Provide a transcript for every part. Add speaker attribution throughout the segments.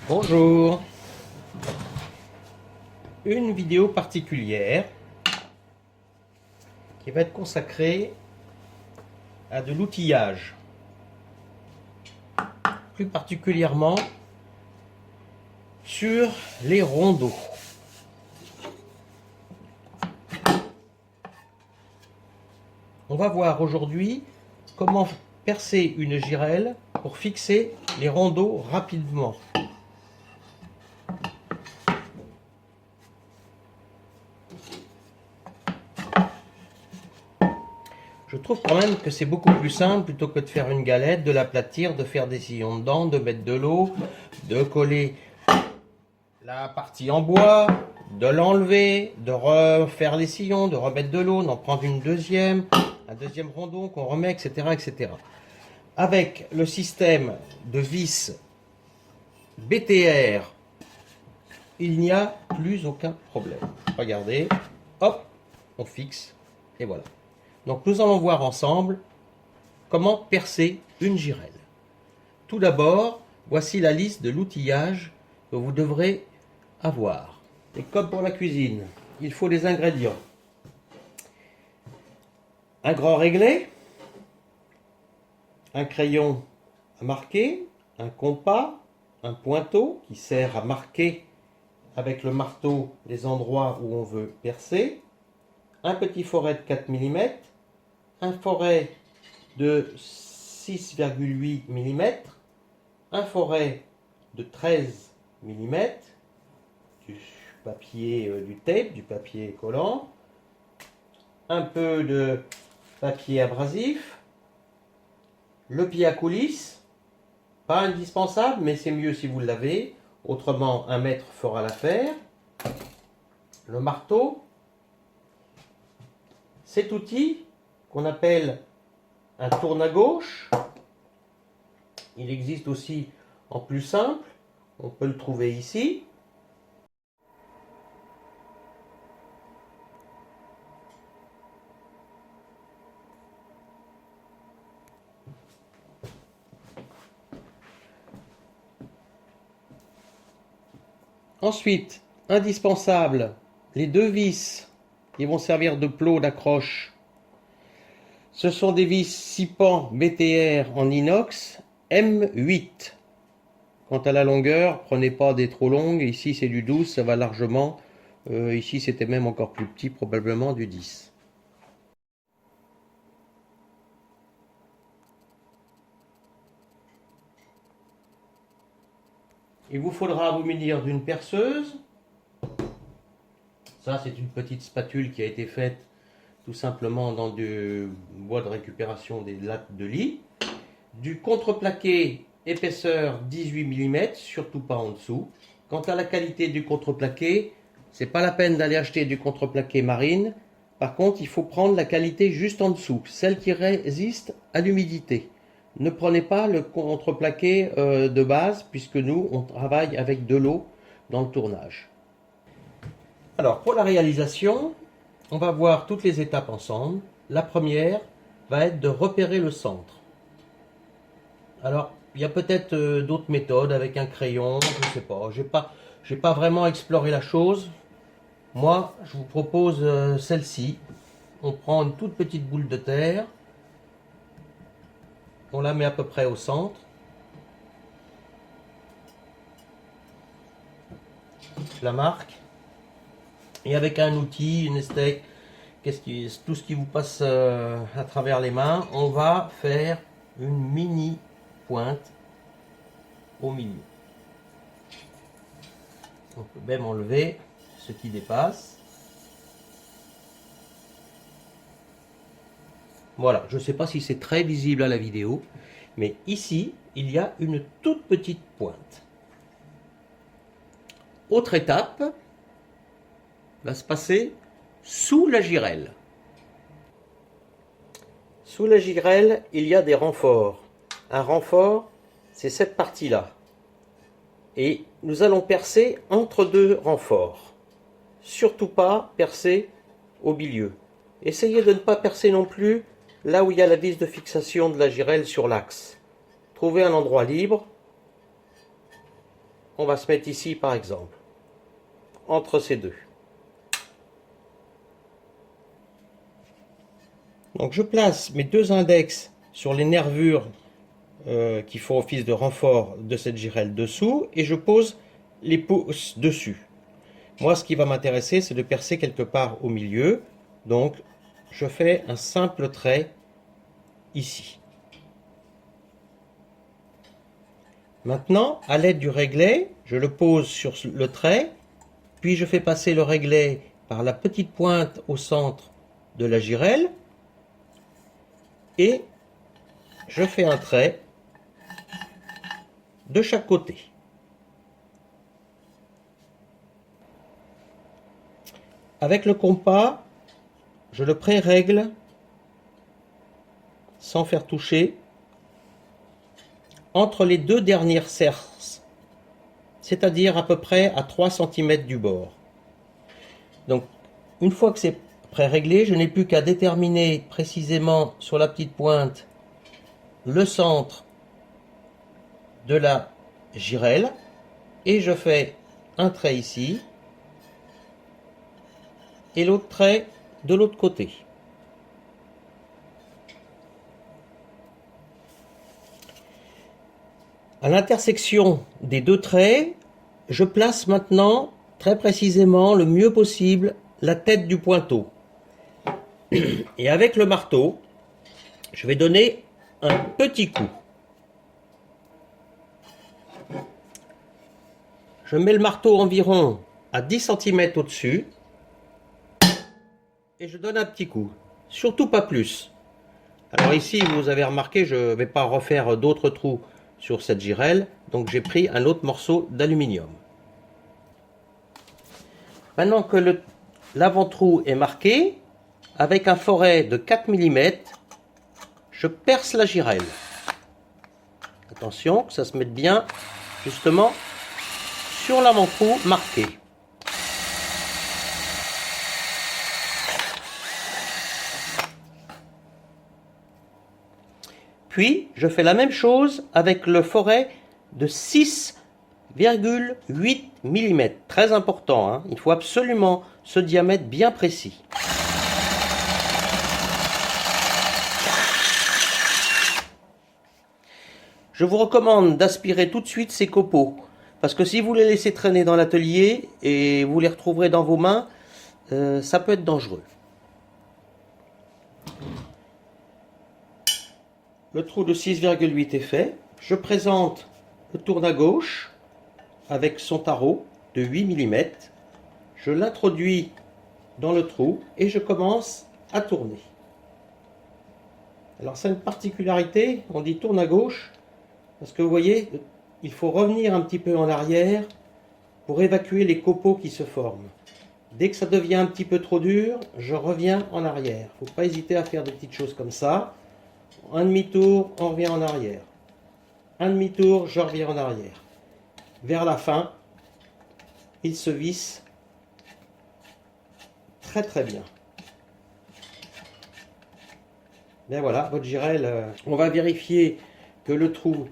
Speaker 1: Bonjour, une vidéo particulière qui va être consacrée à de l'outillage, plus particulièrement sur les rondeaux. On va voir aujourd'hui comment percer une girelle pour fixer les rondeaux rapidement. Je trouve quand même que c'est beaucoup plus simple plutôt que de faire une galette, de l'aplatir, de faire des sillons dedans, de mettre de l'eau, de coller la partie en bois, de l'enlever, de refaire les sillons, de remettre de l'eau, d'en prendre un deuxième rondeau qu'on remet, etc., etc. Avec le système de vis BTR, il n'y a plus aucun problème. Regardez, hop, on fixe, et voilà. Donc nous allons voir ensemble comment percer une girelle. Tout d'abord, voici la liste de l'outillage que vous devrez avoir. Et comme pour la cuisine, il faut des ingrédients. Un grand réglé, un crayon à marquer, un compas, un pointeau qui sert à marquer avec le marteau les endroits où on veut percer, un petit foret de 4 mm, un foret de 6,8 mm, un foret de 13 mm, du papier, du tape, du papier collant, un peu de papier abrasif, le pied à coulisse, pas indispensable, mais c'est mieux si vous l'avez, autrement un mètre fera l'affaire, le marteau, cet outil qu'on appelle un tourne à gauche. Il existe aussi en plus simple, on peut le trouver ici. Ensuite, indispensable, les deux vis qui vont servir de plot d'accroche. Ce sont des vis 6 pans BTR en inox M8. Quant à la longueur, prenez pas des trop longues. Ici c'est du 12, ça va largement. Ici c'était même encore plus petit, probablement du 10. Il vous faudra vous munir d'une perceuse. Ça c'est une petite spatule qui a été faite tout simplement dans du bois de récupération des lattes de lit. Du contreplaqué épaisseur 18 mm, surtout pas en dessous. Quant à la qualité du contreplaqué, c'est pas la peine d'aller acheter du contreplaqué marine. Par contre, il faut prendre la qualité juste en dessous, celle qui résiste à l'humidité. Ne prenez pas le contreplaqué de base, puisque nous, on travaille avec de l'eau dans le tournage. Alors, pour la réalisation, on va voir toutes les étapes ensemble. La première va être de repérer le centre. Alors, il y a peut-être d'autres méthodes avec un crayon, je ne sais pas. J'ai pas vraiment exploré la chose. Moi, je vous propose celle-ci. On prend une toute petite boule de terre. On la met à peu près au centre. Je la marque. Et avec un outil, une steak, tout ce qui vous passe à travers les mains, on va faire une mini pointe au milieu. On peut même enlever ce qui dépasse. Voilà, je ne sais pas si c'est très visible à la vidéo, mais ici, il y a une toute petite pointe. Autre étape va se passer sous la girelle. Sous la girelle, il y a des renforts. Un renfort, c'est cette partie-là. Et nous allons percer entre deux renforts. Surtout pas percer au milieu. Essayez de ne pas percer non plus là où il y a la vis de fixation de la girelle sur l'axe. Trouvez un endroit libre. on va se mettre ici par exemple, entre ces deux. Donc je place mes deux index sur les nervures qui font office de renfort de cette girelle dessous et je pose les pouces dessus. Moi, ce qui va m'intéresser, c'est de percer quelque part au milieu. Donc, je fais un simple trait ici. Maintenant, à l'aide du réglet, je le pose sur le trait, puis je fais passer le réglet par la petite pointe au centre de la girelle et je fais un trait de chaque côté. Avec le compas, je le pré-règle sans faire toucher entre les deux dernières cerces, c'est-à-dire à peu près à 3 cm du bord. Donc, une fois que c'est pré-réglé, je n'ai plus qu'à déterminer précisément sur la petite pointe le centre de la girelle et je fais un trait ici et l'autre trait de l'autre côté. À l'intersection des deux traits, je place maintenant très précisément, le mieux possible, la tête du pointeau. Et avec le marteau, je vais donner un petit coup. Je mets le marteau environ à 10 cm au-dessus et je donne un petit coup, surtout pas plus. Alors ici, vous avez remarqué, je ne vais pas refaire d'autres trous sur cette girelle, donc j'ai pris un autre morceau d'aluminium. Maintenant que l'avant-trou est marqué, avec un foret de 4 mm, je perce la girelle. Attention que ça se mette bien justement sur l'avant-trou marqué. Puis, je fais la même chose avec le foret de 6,8 mm. Très important, hein. Il faut absolument ce diamètre bien précis. Je vous recommande d'aspirer tout de suite ces copeaux. Parce que si vous les laissez traîner dans l'atelier et vous les retrouverez dans vos mains, ça peut être dangereux. Le trou de 6,8 est fait. Je présente le tourne à gauche avec son tarot de 8 mm. Je l'introduis dans le trou et je commence à tourner. Alors c'est une particularité, on dit tourne à gauche, parce que vous voyez, il faut revenir un petit peu en arrière pour évacuer les copeaux qui se forment. Dès que ça devient un petit peu trop dur, je reviens en arrière. Il ne faut pas hésiter à faire des petites choses comme ça. Un demi-tour, on revient en arrière. Un demi-tour, je reviens en arrière. Vers la fin, il se visse très très bien. Bien voilà, votre girelle, on va vérifier que le trou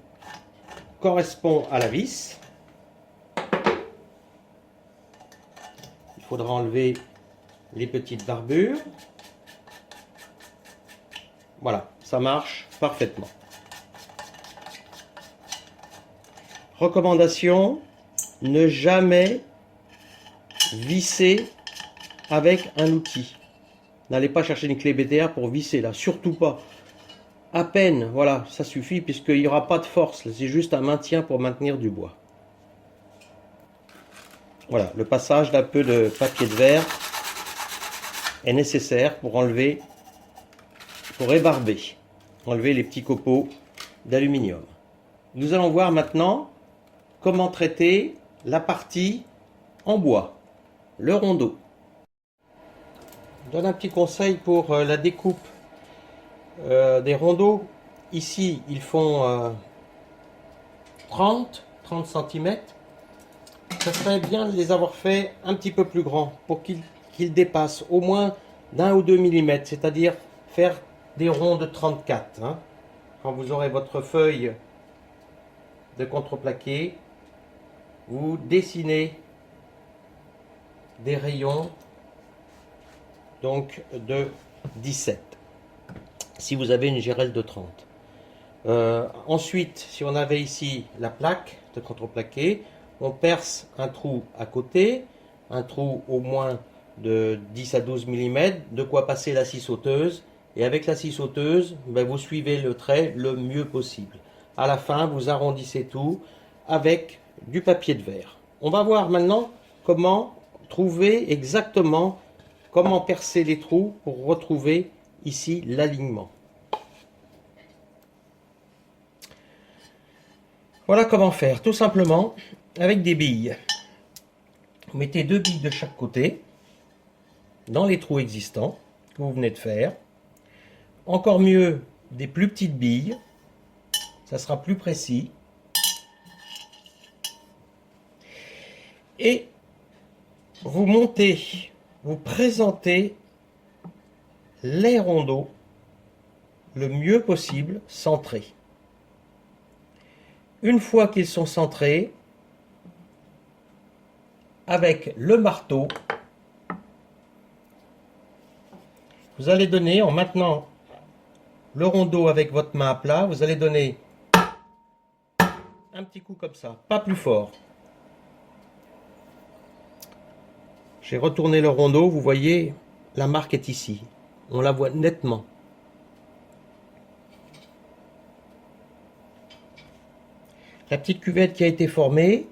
Speaker 1: correspond à la vis. Il faudra enlever les petites barbures. Voilà, ça marche parfaitement. Recommandation, ne jamais visser avec un outil. N'allez pas chercher une clé BTR pour visser là, surtout pas. À peine, voilà, ça suffit puisqu'il n'y aura pas de force, c'est juste un maintien pour maintenir du bois. Voilà, le passage d'un peu de papier de verre est nécessaire pour enlever, pour ébarber, enlever les petits copeaux d'aluminium. Nous allons voir maintenant comment traiter la partie en bois, le rondeau. Je donne un petit conseil pour la découpe des rondeaux. Ici, ils font 30 cm. Ça serait bien de les avoir fait un petit peu plus grands pour qu'ils dépassent au moins d'1 ou 2 mm, c'est-à-dire faire des ronds de 34. Hein. Quand vous aurez votre feuille de contreplaqué, vous dessinez des rayons donc de 17 si vous avez une GRL de 30. Ensuite, si on avait ici la plaque de contreplaqué, on perce un trou à côté, un trou au moins de 10 à 12 mm, de quoi passer la scie sauteuse, et avec la scie sauteuse, ben, vous suivez le trait le mieux possible. À la fin, vous arrondissez tout avec du papier de verre. On va voir maintenant comment trouver exactement comment percer les trous pour retrouver ici l'alignement. Voilà comment faire, tout simplement avec des billes. Vous mettez 2 billes de chaque côté dans les trous existants que vous venez de faire. Encore mieux, des plus petites billes, ça sera plus précis. Et vous montez, vous présentez les rondeaux le mieux possible centrés. Une fois qu'ils sont centrés, avec le marteau, vous allez donner, en maintenant le rondeau avec votre main à plat, vous allez donner un petit coup comme ça, pas plus fort. J'ai retourné le rondeau, vous voyez, la marque est ici. On la voit nettement. La petite cuvette qui a été formée,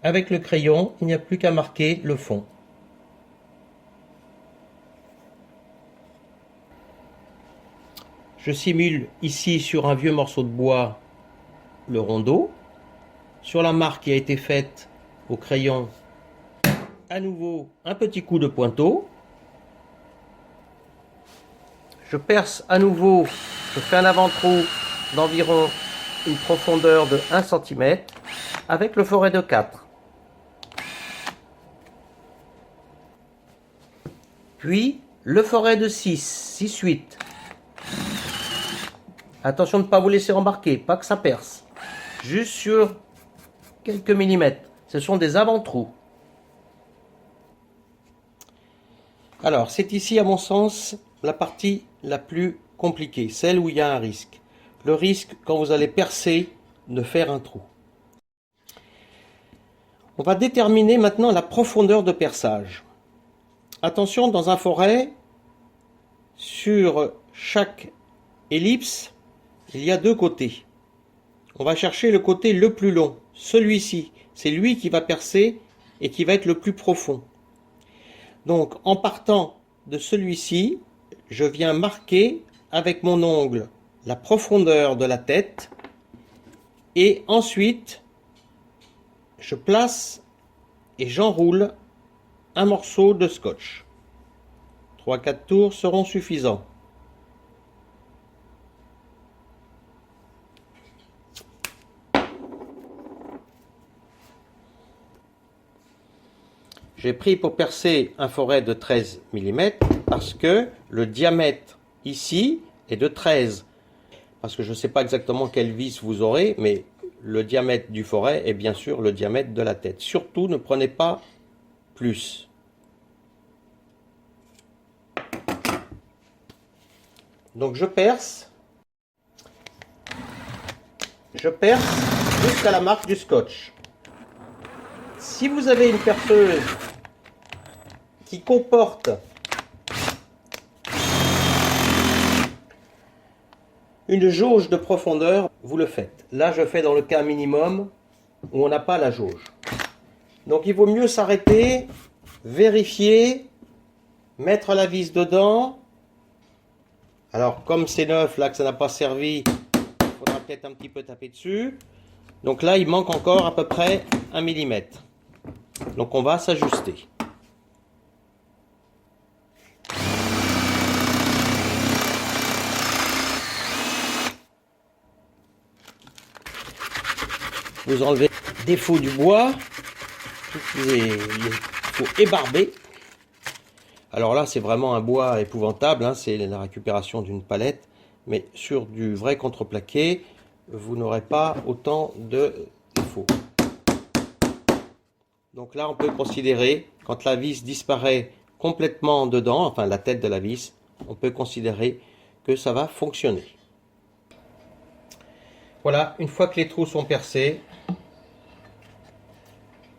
Speaker 1: avec le crayon, il n'y a plus qu'à marquer le fond. Je simule ici sur un vieux morceau de bois le rondeau. Sur la marque qui a été faite au crayon, à nouveau un petit coup de pointeau. Je perce à nouveau, je fais un avant-trou d'environ une profondeur de 1 cm avec le forêt de 4. Puis le forêt de 6-8. Attention de ne pas vous laisser embarquer, pas que ça perce. Juste sur quelques millimètres. Ce sont des avant-trous. Alors, c'est ici, à mon sens, la partie la plus compliquée, celle où il y a un risque. Le risque, quand vous allez percer, de faire un trou. On va déterminer maintenant la profondeur de perçage. Attention, dans un forêt, sur chaque ellipse, il y a 2 côtés. On va chercher le côté le plus long, celui-ci. C'est lui qui va percer et qui va être le plus profond. Donc, en partant de celui-ci, je viens marquer avec mon ongle la profondeur de la tête et ensuite, je place et j'enroule un morceau de scotch. 3-4 tours seront suffisants. J'ai pris pour percer un forêt de 13 mm parce que le diamètre ici est de 13. Parce que je ne sais pas exactement quelle vis vous aurez, mais le diamètre du forêt est bien sûr le diamètre de la tête. Surtout, ne prenez pas plus. Donc je perce jusqu'à la marque du scotch. Si vous avez une perceuse qui comporte une jauge de profondeur, vous le faites. Là, je fais dans le cas minimum où on n'a pas la jauge. Donc, il vaut mieux s'arrêter, vérifier, mettre la vis dedans. Alors, comme c'est neuf, là, que ça n'a pas servi, il faudra peut-être un petit peu taper dessus. Donc là, il manque encore à peu près 1 mm. Donc, on va s'ajuster. Vous enlevez le défaut du bois, il faut ébarber. Alors là, c'est vraiment un bois épouvantable, hein, c'est la récupération d'une palette, mais sur du vrai contreplaqué, vous n'aurez pas autant de défauts. Donc là, on peut considérer, quand la vis disparaît complètement dedans, enfin la tête de la vis, on peut considérer que ça va fonctionner. Voilà, une fois que les trous sont percés,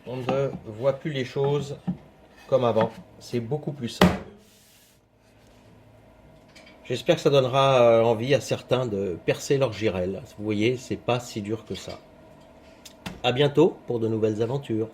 Speaker 1: on ne voit plus les choses comme avant. C'est beaucoup plus simple. J'espère que ça donnera envie à certains de percer leur girelle. Vous voyez, c'est pas si dur que ça. À bientôt pour de nouvelles aventures.